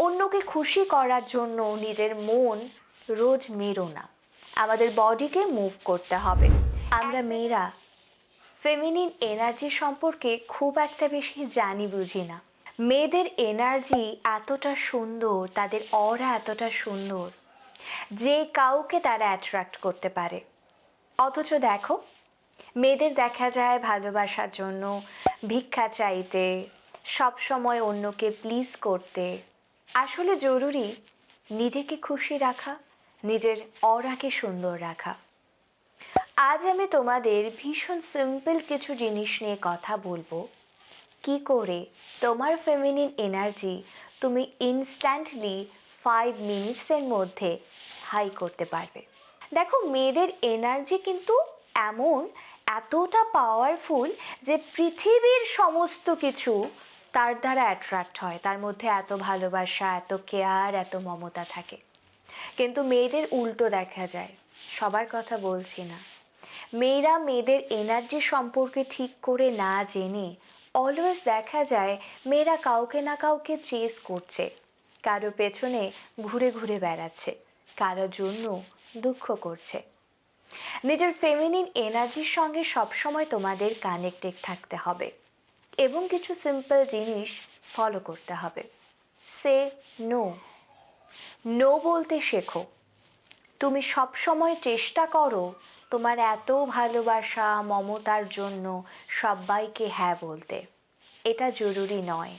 অন্যকে খুশি করার জন্য নিজের মন রোজ মেরো না, আমাদের বডিকে মুভ করতে হবে। আমরা মেয়েরা ফেমিনিন এনার্জি সম্পর্কে খুব একটা বেশি জানি বুঝি না। মেয়েদের এনার্জি এতটা সুন্দর, তাদের অরা এতটা সুন্দর যে কাউকে তারা অ্যাট্রাক্ট করতে পারে। অথচ দেখো, মেয়েদের দেখা যায় ভালোবাসার জন্য ভিক্ষা চাইতে, সবসময় অন্যকে প্লিজ করতে। আসলে জরুরি নিজেকে খুশি রাখা, নিজের অরাকে সুন্দর রাখা। আজ আমি তোমাদের ভীষণ সিম্পল কিছু জিনিস নিয়ে কথা বলবো, কি করে তোমার ফেমিনিন এনার্জি তুমি ইনস্ট্যান্টলি 5 মিনিটসের মধ্যে হাই করতে পারবে। দেখো, মেয়েদের এনার্জি কিন্তু এতটা পাওয়ারফুল যে পৃথিবীর সমস্ত কিছু তার দ্বারা অ্যাট্রাক্ট হয়। তার মধ্যে এত ভালোবাসা, এত কেয়ার, এত মমতা থাকে। কিন্তু মেয়েদের উল্টো দেখা যায়। সবার কথা বলছি না, মেয়েরা মেয়েদের এনার্জি সম্পর্কে ঠিক করে না জেনে অলওয়েজ দেখা যায় মেয়েরা কাউকে না কাউকে চেস করছে, কারো পেছনে ঘুরে ঘুরে বেড়াচ্ছে, কারোর জন্য দুঃখ করছে। নিজের ফেমিনিন এনার্জির সঙ্গে সবসময় তোমাদের কানেক্টেড থাকতে হবে এবং কিছু সিম্পল জিনিস ফলো করতে হবে। সে নো, নো বলতে শেখো। তুমি সবসময় চেষ্টা করো তোমার এত ভালোবাসা মমতার জন্য সবাইকে হ্যাঁ বলতে। এটা জরুরি নয়।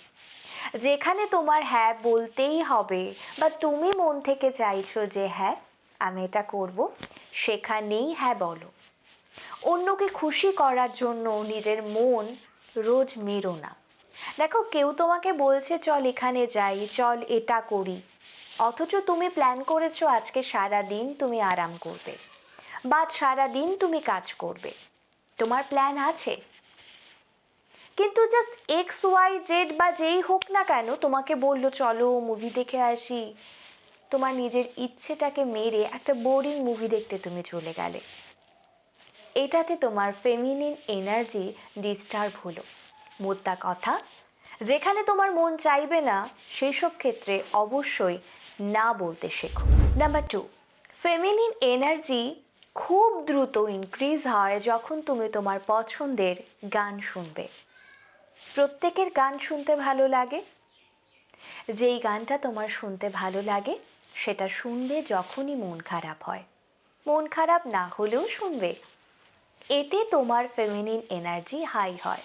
যেখানে তোমার হ্যাঁ বলতেই হবে বা তুমি মন থেকে চাইছো যে হ্যাঁ আমি এটা করব, সেখানেই হ্যাঁ বলো। অন্যকে খুশি করার জন্য নিজের মন রোজ মেরো না। দেখো, কেউ তোমাকে বলছে চল এখানে যাই, চল এটা করি, অথচ তুমি প্ল্যান করেছো আজকে সারা দিন তুমি আরাম করবে বা সারা দিন তুমি কাজ করবে, তোমার প্ল্যান আছে, কিন্তু জাস্ট XYZ বা যেই হোক না কেন তোমাকে বললো চলো মুভি দেখে আসি, তোমার নিজের ইচ্ছেটাকে মেরে একটা বোরিং মুভি দেখতে তুমি চলে গেলে। এটাতে তোমার ফেমিনিন এনার্জি ডিস্টার্ব হলো। মোদ্দা কথা, যেখানে তোমার মন চাইবে না সেই সব ক্ষেত্রে অবশ্যই না বলতে শেখো। নাম্বার 2, ফেমিনিন এনার্জি খুব দ্রুত ইনক্রিজ হয় যখন তুমি তোমার পছন্দের গান শুনবে। প্রত্যেকের গান শুনতে ভালো লাগে। যেই গানটা তোমার শুনতে ভালো লাগে সেটা শুনবে যখনই মন খারাপ হয়। মন খারাপ না হলেও শুনবে, এতে তোমার ফেমিনিন এনার্জি হাই হয়।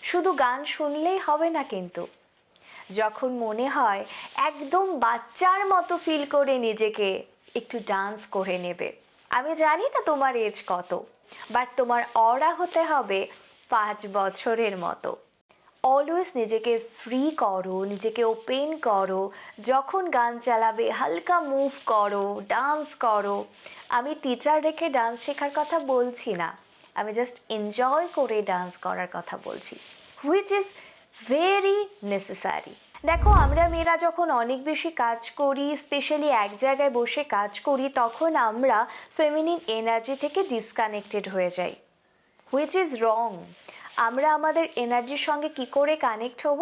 শুধু গান শুনলেই হবে না কিন্তু, যখন মনে হয় একদম বাচ্চার মতো ফিল করে নিজেকে একটু ডান্স করে নেবে। আমি জানি না তোমার এজ কত, বাট তোমার অরা হতে হবে 5 বছরের মতো। অলওয়েজ নিজেকে ফ্রি করো, নিজেকে ওপেন করো। যখন গান চালাবে হালকা মুভ করো, ডান্স করো। আমি টিচার রেখে ডান্স শেখার কথা বলছি না, আমি জাস্ট এনজয় করে ডান্স করার কথা বলছি, হুইচ ইজ ভেরি নেসেসারি। দেখো, আমরা মেয়েরা যখন অনেক বেশি কাজ করি, স্পেশালি এক জায়গায় বসে কাজ করি, তখন আমরা ফেমিনিন এনার্জি থেকে ডিসকানেক্টেড হয়ে যাই, হুইচ ইজ রং। আমরা আমাদের এনার্জির সঙ্গে কি করে কানেক্ট হব?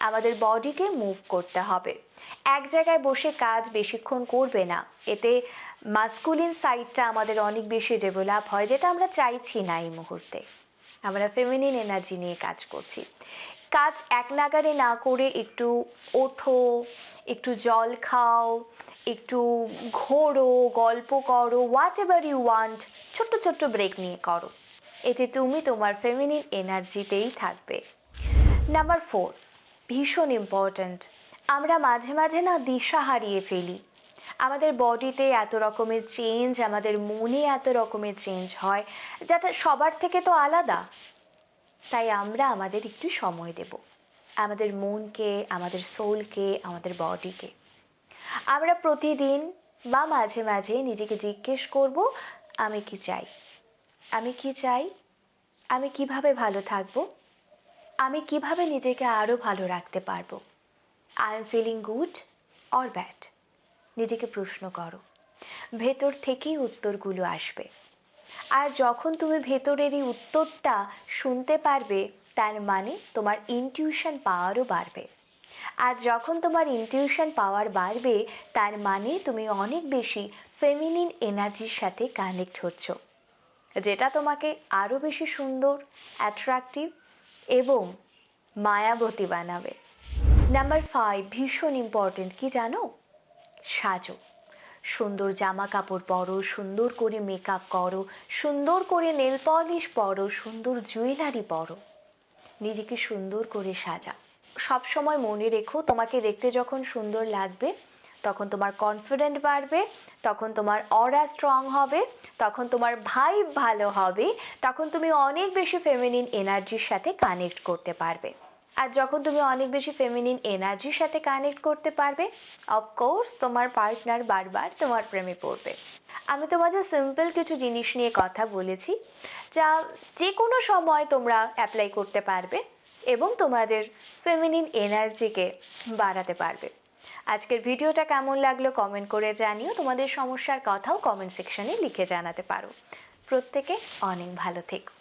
আমাদের বডিকে মুভ করতে হবে। এক জায়গায় বসে কাজ বেশিক্ষণ করবে না, এতে মাস্কুলিন সাইডটা আমাদের অনেক বেশি ডেভেলপ হয়, যেটা আমরা চাইছি না এই মুহূর্তে। আমরা ফেমিনিন এনার্জি নিয়ে কাজ করছি। কাজ এক নাগারে না করে একটু ওঠো, একটু জল খাও, একটু ঘোরো, গল্প করো, হোয়াট এভার ইউ ওয়ান্ট, ছোট্ট ছোট্ট ব্রেক নিয়ে করো। এতে তুমি তোমার ফেমিনিন এনার্জিতেই থাকবে। নাম্বার 4, ভীষণ ইম্পর্ট্যান্ট, আমরা মাঝে মাঝে না দিশা হারিয়ে ফেলি। আমাদের বডিতে এত রকমের চেঞ্জ, আমাদের মনে এত রকমের চেঞ্জ হয়, যেটা সবার থেকে তো আলাদা। তাই আমরা আমাদের একটু সময় দেব, আমাদের মনকে, আমাদের সোলকে, আমাদের বডিকে। আমরা প্রতিদিন বা মাঝে মাঝে নিজেকে জিজ্ঞেস করব, আমি কি চাই, আমি কি চাই, আমি কিভাবে ভালো থাকবো, আমি কিভাবে নিজেকে আরও ভালো রাখতে পারবো, I am feeling good or bad. নিজেকে প্রশ্ন করো, ভেতর থেকেই উত্তরগুলো আসবে। আর যখন তুমি ভেতরের এই উত্তরটা শুনতে পারবে, তার মানে তোমার ইনটিউশন পাওয়ারও বাড়বে। আর যখন তোমার ইনটিউশন পাওয়ার বাড়বে, তার মানে তুমি অনেক বেশি ফেমিনিন এনার্জির সাথে কানেক্ট হচ্ছ, যেটা তোমাকে আরও বেশি সুন্দর, অ্যাট্রাকটিভ এবং মায়াবতী বানাবে। নাম্বার 5 ভীষণ ইম্পর্টেন্ট, কি জানো? সাজো। সুন্দর জামা কাপড় পরো, সুন্দর করে মেকআপ করো, সুন্দর করে নেল পলিশ পরো, সুন্দর জুয়েলারি পরো, নিজেকে সুন্দর করে সাজাও। সব সময় মনে রেখো, তোমাকে দেখতে যখন সুন্দর লাগবে তখন তোমার কনফিডেন্ট বাড়বে, তখন তোমার অরা স্ট্রং হবে, তখন তোমার ভাইব ভালো হবে, তখন তুমি অনেক বেশি ফেমিনিন এনার্জির সাথে কানেক্ট করতে পারবে। আর যখন তুমি অনেক বেশি ফেমিনিন এনার্জির সাথে কানেক্ট করতে পারবে, অফকোর্স তোমার পার্টনার বারবার তোমার প্রেমে পড়বে। আমি তোমাদের সিম্পল কিছু জিনিস নিয়ে কথা বলেছি, যা যে কোনো সময় তোমরা অ্যাপ্লাই করতে পারবে এবং তোমাদের ফেমিনিন এনার্জিকে বাড়াতে পারবে। আজকের ভিডিওটা কেমন লাগলো কমেন্ট করে জানিও, তোমাদের সমস্যার কথাও কমেন্ট সেকশনে লিখে জানাতে পারো। প্রত্যেকে অনেক ভালো থেকো।